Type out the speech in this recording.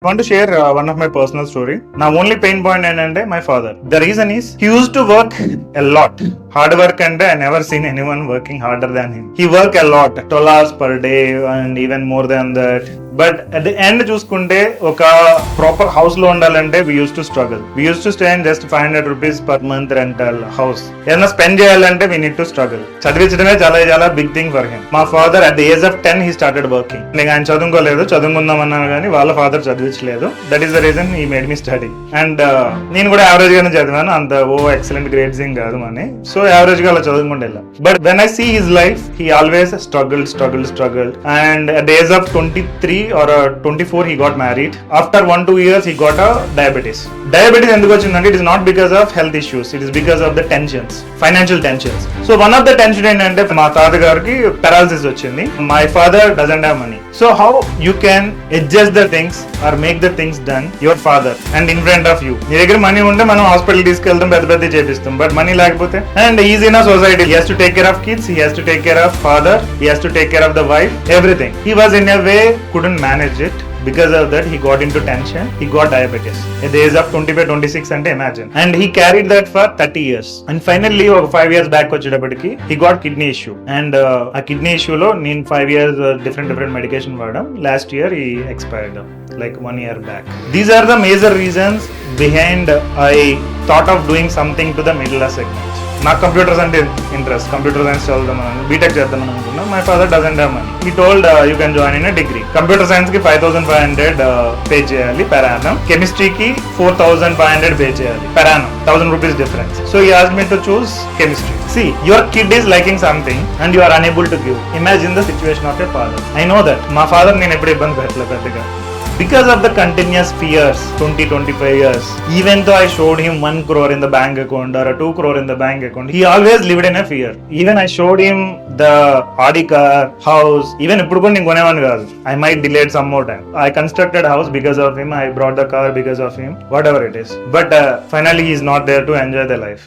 I want to share one of my personal story. Now only pain point ఏంటంటే my father. The reason is he used to work a lot. Hard work అంటే I never seen anyone working harder than him. He work a lot, 12 hours per day and even more than that. But at the end చూసుకుంటే ఒక proper house లో ఉండాలంటే we used to struggle. We used to stay in just 500 rupees per month rental house. ఏదైనా spend చేయాలంటే we need to struggle. చదివించడమే చాలా big thing for him. మా father at the age of 10 he started working. నేను ఆయన చదువుకోలేదు, చదువుకుందామన్నాను కానీ వాళ్ళ ఫాదర్ చదివించలేదు. That is the reason he made me study. And నేను కూడా యావరేజ్ గానే చదివాను, అంత ఎక్సలెంట్ గ్రేడ్స్ ఏం కాదు అని. సో యావరేజ్ గా అలా చదువుకుంటే వెళ్ళా. But when I see his life he always struggled and at the age of 23 or 24 he got married. After 1-2 years he got a diabetes ఎందుకు వచ్చిందంటే it is not because of health issues, it is because of the tensions, financial tensions. So one of the tension ఏంటంటే మా తాతగారికి paralysis వచ్చింది. My father doesn't have money. So how you can adjust the things or make the things done your father and in front of you. నీ దగ్గర money ఉంటే మనం hospital తీసుకెళ్తాం, పెద్ద చేపిస్తాం. బట్ మనీ లేకపోతే and he is in a society, he has to take care of kids, he has to take care of father, he has to take care of the wife, everything. He was in a way couldn't manage it. Because of that he got into tension, he got diabetes at the age of 25-26 అంటే imagine. And he carried that for 30 years. And finally ఒక 5 years back వచ్చేటప్పటికి he got kidney issue. And ఆ kidney issue లో నేను 5 years different medication వాడడం. Last year he expired like 1 year back. These are the major reasons behind I thought of doing something to the middle class segment. నాకు computers అంటే interest, computer science చదువుదామని, BTech చేద్దామని అనుకున్నా. My father doesn't have money. He told you can join in degree. Computer science కి 5500 pay చేయాలి per annum. కెమిస్ట్రీకి 4500 pay చేయాలి per annum. 1000 rupees difference. So he asked me to choose chemistry. See, your kid is liking something and you are unable to give. Imagine the situation of your father. I know that. మా father నేను ఎప్పుడు ఇబ్బంది పెట్టలేదు పెద్దగా. Because of the continuous fears, 20-25 years, even though I showed him 1 crore in the bank account or a 2 crore in the bank account, he always lived in a fear. Even I showed him the Audi car, house, even ఇప్పుడు కూడా నేను కొనేవాడిని కాదు. I might delayed some more time. I constructed house because of him, I brought the car because of him, whatever it is. But finally he is not there to enjoy the life.